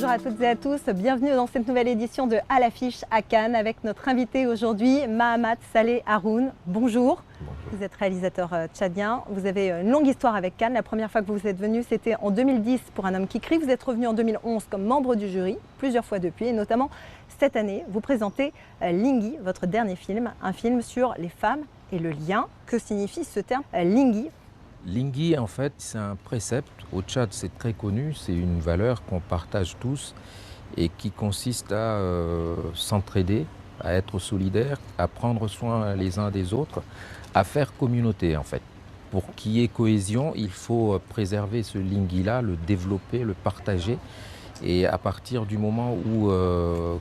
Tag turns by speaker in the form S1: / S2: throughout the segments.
S1: Bonjour à toutes et à tous, bienvenue dans cette nouvelle édition de À l'affiche à Cannes avec notre invité aujourd'hui, Mahamat Saleh Haroun. Bonjour. Vous êtes réalisateur tchadien, vous avez une longue histoire avec Cannes. La première fois que vous êtes venu, c'était en 2010 pour Un homme qui crie. Vous êtes revenu en 2011 comme membre du jury, plusieurs fois depuis, et notamment cette année, vous présentez Lingui, votre dernier film, un film sur les femmes et le lien. Que signifie ce terme Lingui?
S2: Lingui, en fait, c'est un précepte. Au Tchad, c'est très connu, c'est une valeur qu'on partage tous et qui consiste à s'entraider, à être solidaire, à prendre soin les uns des autres, à faire communauté, en fait. Pour qu'il y ait cohésion, il faut préserver ce Lingui-là, le développer, le partager. Et à partir du moment où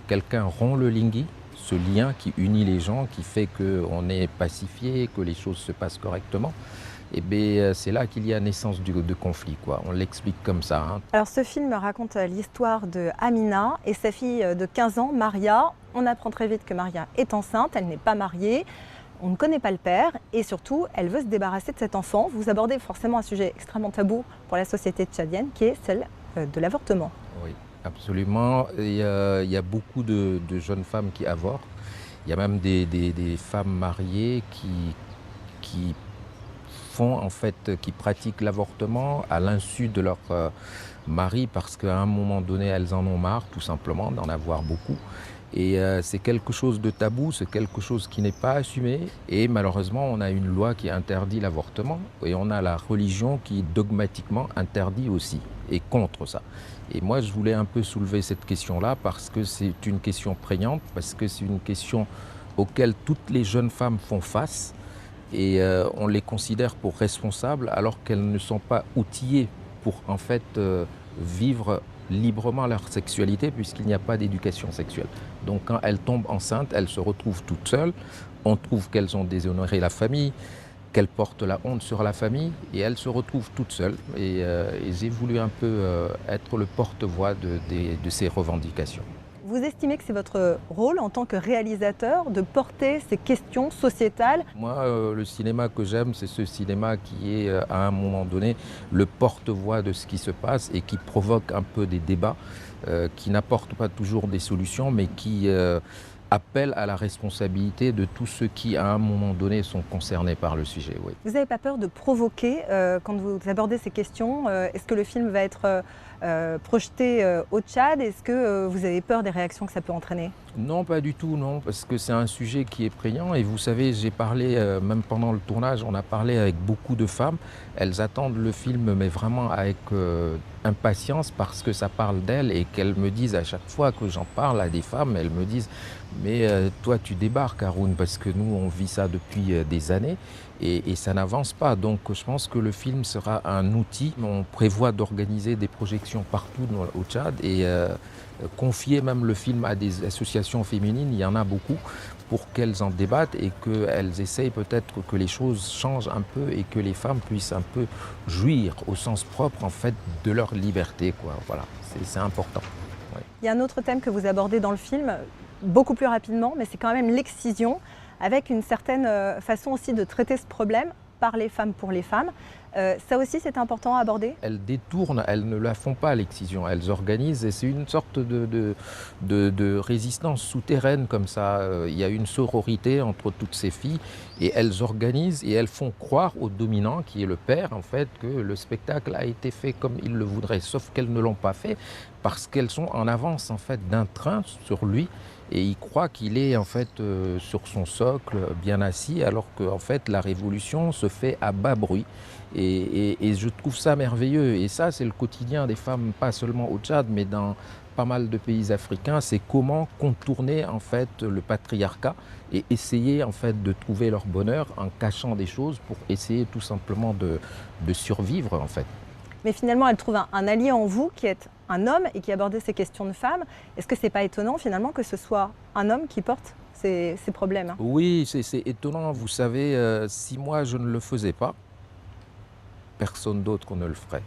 S2: quelqu'un rompt le Lingui, ce lien qui unit les gens, qui fait qu'on est pacifié, que les choses se passent correctement, et bien, c'est là qu'il y a naissance de conflit, quoi. On l'explique comme ça. Hein.
S1: Alors ce film raconte l'histoire de Amina et sa fille de 15 ans, Maria. On apprend très vite que Maria est enceinte, elle n'est pas mariée, on ne connaît pas le père et surtout, elle veut se débarrasser de cet enfant. Vous abordez forcément un sujet extrêmement tabou pour la société tchadienne qui est celle de l'avortement.
S2: Oui, absolument. Il y a beaucoup de jeunes femmes qui avortent. Il y a même des femmes mariées qui en fait, qui pratiquent l'avortement à l'insu de leur mari parce qu'à un moment donné, elles en ont marre, tout simplement, d'en avoir beaucoup. Et c'est quelque chose de tabou, c'est quelque chose qui n'est pas assumé. Et malheureusement, on a une loi qui interdit l'avortement et on a la religion qui dogmatiquement interdit aussi et contre ça. Et moi, je voulais un peu soulever cette question-là parce que c'est une question prégnante, parce que c'est une question auquel toutes les jeunes femmes font face. Et on les considère pour responsables alors qu'elles ne sont pas outillées pour en fait vivre librement leur sexualité puisqu'il n'y a pas d'éducation sexuelle. Donc quand elles tombent enceintes, elles se retrouvent toutes seules, on trouve qu'elles ont déshonoré la famille, qu'elles portent la honte sur la famille et elles se retrouvent toutes seules. Et j'ai voulu un peu être le porte-voix de ces revendications.
S1: Vous estimez que c'est votre rôle en tant que réalisateur de porter ces questions sociétales?
S2: Moi, le cinéma que j'aime, c'est ce cinéma qui est à un moment donné le porte-voix de ce qui se passe et qui provoque un peu des débats, qui n'apportent pas toujours des solutions, mais qui appellent à la responsabilité de tous ceux qui, à un moment donné, sont concernés par le sujet. Oui.
S1: Vous n'avez pas peur de provoquer quand vous abordez ces questions? Est-ce que le film va être projeté au Tchad? Est-ce que vous avez peur des réactions que ça peut entraîner?
S2: Non, pas du tout, non, parce que c'est un sujet qui est prégnant et vous savez, j'ai parlé, même pendant le tournage, on a parlé avec beaucoup de femmes. Elles attendent le film, mais vraiment avec impatience parce que ça parle d'elles et qu'elles me disent à chaque fois que j'en parle à des femmes, elles me disent « mais toi tu débarques Haroun parce que nous on vit ça depuis des années ». Et ça n'avance pas. Donc je pense que le film sera un outil. On prévoit d'organiser des projections partout au Tchad et confier même le film à des associations féminines, il y en a beaucoup, pour qu'elles en débattent et qu'elles essayent peut-être que les choses changent un peu et que les femmes puissent un peu jouir au sens propre en fait de leur liberté, quoi. Voilà, c'est important. Ouais.
S1: Il y a un autre thème que vous abordez dans le film, beaucoup plus rapidement, mais c'est quand même l'excision, avec une certaine façon aussi de traiter ce problème par les femmes pour les femmes. Ça aussi, c'est important à aborder?
S2: Elles détournent, elles ne la font pas l'excision, elles organisent et c'est une sorte de résistance souterraine comme ça. Il y a une sororité entre toutes ces filles et elles organisent et elles font croire au dominant, qui est le père en fait, que le spectacle a été fait comme il le voudrait, sauf qu'elles ne l'ont pas fait parce qu'elles sont en avance en fait d'un train sur lui. Et il croit qu'il est en fait sur son socle, bien assis, alors qu'en fait la révolution se fait à bas bruit. Et je trouve ça merveilleux. Et ça, c'est le quotidien des femmes, pas seulement au Tchad, mais dans pas mal de pays africains. C'est comment contourner en fait le patriarcat et essayer en fait de trouver leur bonheur en cachant des choses pour essayer tout simplement de survivre en fait.
S1: Mais finalement, elle trouve un allié en vous qui est un homme et qui abordait ces questions de femmes. Est-ce que c'est pas étonnant finalement que ce soit un homme qui porte ces problèmes?
S2: Oui, c'est étonnant. Vous savez, si moi je ne le faisais pas, personne d'autre ne le ferait.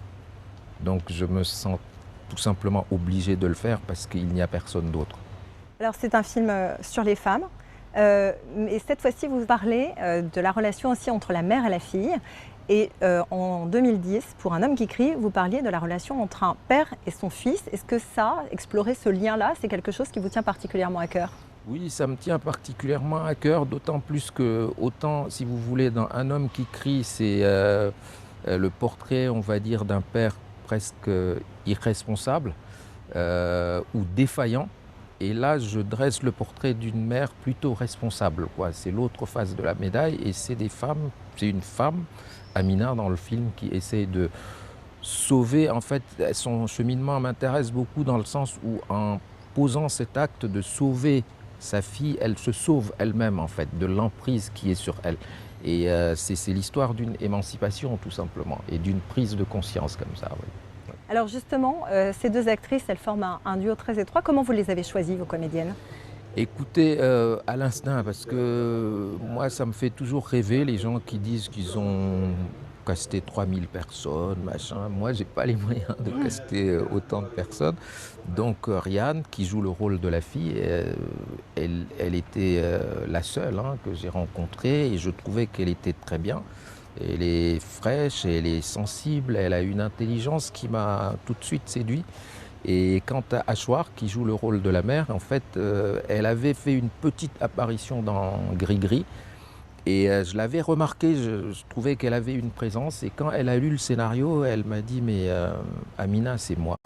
S2: Donc je me sens tout simplement obligé de le faire parce qu'il n'y a personne d'autre.
S1: Alors c'est un film sur les femmes. Et cette fois-ci, vous parlez de la relation aussi entre la mère et la fille. Et en 2010, pour Un homme qui crie, vous parliez de la relation entre un père et son fils. Est-ce que ça, explorer ce lien-là, c'est quelque chose qui vous tient particulièrement à cœur?
S2: Oui, ça me tient particulièrement à cœur, d'autant plus que, autant, si vous voulez, dans Un homme qui crie, c'est le portrait, on va dire, d'un père presque irresponsable ou défaillant. Et là, je dresse le portrait d'une mère plutôt responsable, quoi. C'est l'autre face de la médaille et c'est des femmes, c'est une femme, Amina, dans le film, qui essaie de sauver. En fait, son cheminement m'intéresse beaucoup dans le sens où, en posant cet acte de sauver sa fille, elle se sauve elle-même, en fait, de l'emprise qui est sur elle. Et c'est l'histoire d'une émancipation, tout simplement, et d'une prise de conscience comme ça, oui.
S1: Alors justement, ces deux actrices, elles forment un duo très étroit. Comment vous les avez choisies, vos comédiennes?
S2: Écoutez, à l'instinct, parce que moi, ça me fait toujours rêver, les gens qui disent qu'ils ont casté 3000 personnes, machin. Moi, j'ai pas les moyens de caster autant de personnes. Donc, Rianne, qui joue le rôle de la fille, elle était la seule, hein, que j'ai rencontrée et je trouvais qu'elle était très bien. Elle est fraîche, elle est sensible, elle a une intelligence qui m'a tout de suite séduit. Et quant à Ashwar, qui joue le rôle de la mère, en fait, elle avait fait une petite apparition dans Gris-Gris. Et je l'avais remarqué, je trouvais qu'elle avait une présence. Et quand elle a lu le scénario, elle m'a dit « Mais Amina, c'est moi ».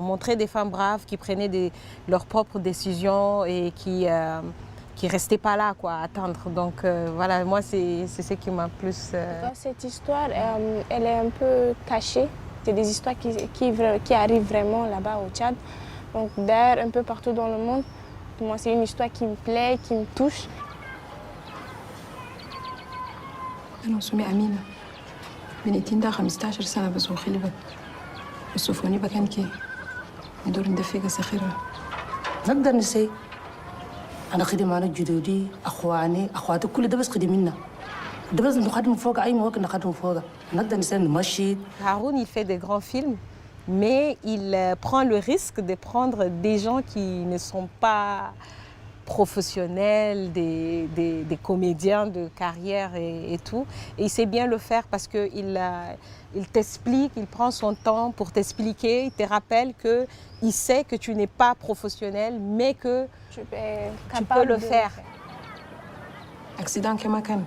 S3: Montrer des femmes braves qui prenaient leurs propres décisions et qui restaient pas là, quoi, à attendre. Donc voilà, moi c'est ce qui m'a plus...
S4: Cette histoire, elle est un peu cachée. C'est des histoires qui arrivent vraiment là-bas au Tchad. Donc d'ailleurs, un peu partout dans le monde. Moi, c'est une histoire qui me plaît, qui me touche.
S5: أنا اسمي أمينة بنتي عندها 15 سنة بس وخلفت وصفوني بكان كي ندور ندفق سخيرة
S6: نقدر نسي أنا خدمة أنا جدودي أخواني أخواتي كل ده بس خدمنا ده بس نخدم فوق أي مواقع نخدم فوق نقدر نسي نمشي.
S3: Haroun, il fait des grands films, mais il prend le risque de prendre des gens qui ne sont pas professionnels, des comédiens de carrière et tout. Et il sait bien le faire parce qu'il t'explique, il prend son temps pour t'expliquer, il te rappelle qu'il sait que tu n'es pas professionnel, mais que tu peux le faire.
S5: أكسيدان كما كان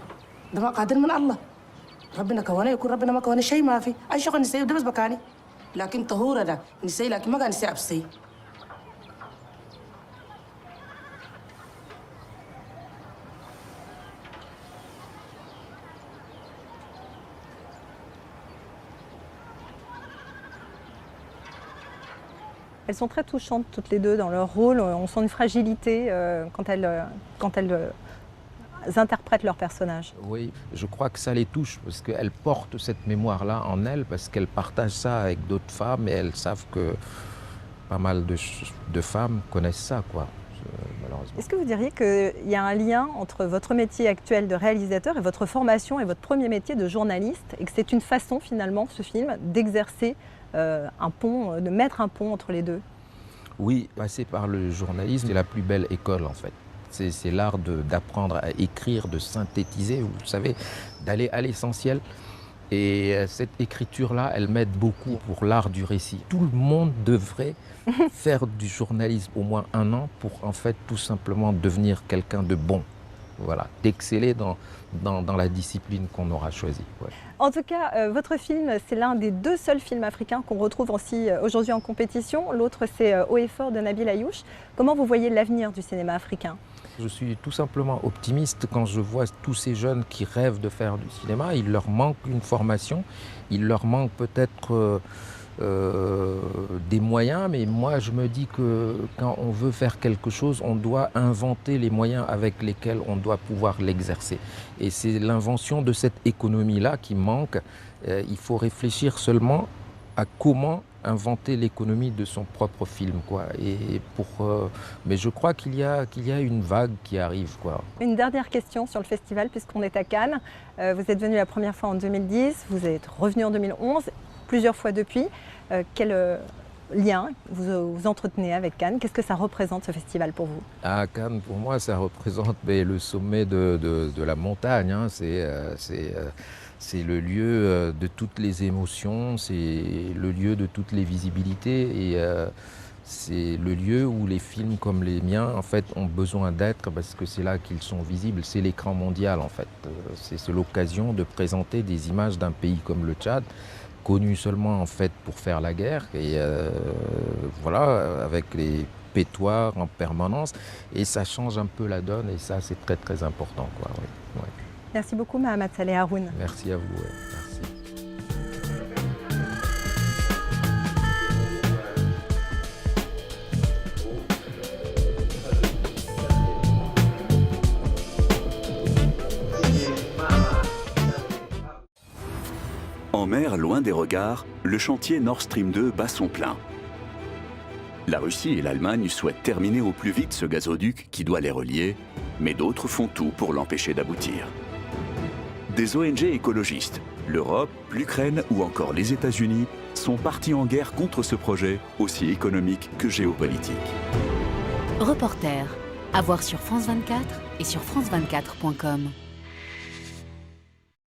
S6: ده ما قادر من الله ربنا كوانا يكون ربنا ما كوانا شيء ما في أي شغل نسي ده بس بكاني لكن طهورة ده نسي لكن ما كان نسي أبسي.
S1: Elles sont très touchantes toutes les deux dans leur rôle. On sent une fragilité quand elles interprètent leurs personnages.
S2: Oui, je crois que ça les touche parce qu'elles portent cette mémoire-là en elles, parce qu'elles partagent ça avec d'autres femmes et elles savent que pas mal de femmes connaissent ça, quoi, malheureusement.
S1: Est-ce que vous diriez qu'il y a un lien entre votre métier actuel de réalisateur et votre formation et votre premier métier de journaliste, et que c'est une façon finalement, ce film, d'exercer un pont, de mettre un pont entre les deux?
S2: Oui, passer par le journalisme, c'est la plus belle école en fait. C'est l'art d'apprendre à écrire, de synthétiser, vous savez, d'aller à l'essentiel. Et cette écriture-là, elle m'aide beaucoup pour l'art du récit. Tout le monde devrait faire du journalisme au moins 1 an pour en fait tout simplement devenir quelqu'un de bon. Voilà, d'exceller dans la discipline qu'on aura choisie. Ouais.
S1: En tout cas, votre film, c'est l'un des 2 seuls films africains qu'on retrouve aussi aujourd'hui en compétition. L'autre, c'est Haut et fort de Nabil Ayouch. Comment vous voyez l'avenir du cinéma africain?
S2: Je suis tout simplement optimiste quand je vois tous ces jeunes qui rêvent de faire du cinéma. Il leur manque une formation, il leur manque peut-être des moyens, mais moi je me dis que quand on veut faire quelque chose, on doit inventer les moyens avec lesquels on doit pouvoir l'exercer. Et c'est l'invention de cette économie-là qui manque. Il faut réfléchir seulement à comment inventer l'économie de son propre film, quoi. Mais je crois qu'il y a une vague qui arrive, quoi.
S1: Une dernière question sur le festival, puisqu'on est à Cannes. Vous êtes venu la première fois en 2010, vous êtes revenu en 2011, plusieurs fois depuis. Quel lien vous entretenez avec Cannes? Qu'est-ce que ça représente, ce festival, pour vous?
S2: À Cannes, pour moi, ça représente le sommet de la montagne, hein. C'est le lieu de toutes les émotions, c'est le lieu de toutes les visibilités et c'est le lieu où les films comme les miens en fait ont besoin d'être parce que c'est là qu'ils sont visibles, c'est l'écran mondial en fait. C'est l'occasion de présenter des images d'un pays comme le Tchad, connu seulement en fait pour faire la guerre et voilà, avec les pétoires en permanence et ça change un peu la donne et ça c'est très très important, quoi. Ouais, ouais.
S1: Merci beaucoup Mahamat Saleh Haroun.
S2: Merci à vous. Ouais. Merci.
S7: En mer, loin des regards, le chantier Nord Stream 2 bat son plein. La Russie et l'Allemagne souhaitent terminer au plus vite ce gazoduc qui doit les relier, mais d'autres font tout pour l'empêcher d'aboutir. Des ONG écologistes, l'Europe, l'Ukraine ou encore les États-Unis sont partis en guerre contre ce projet aussi économique que géopolitique.
S8: Reporter, à voir sur France 24 et sur France24.com.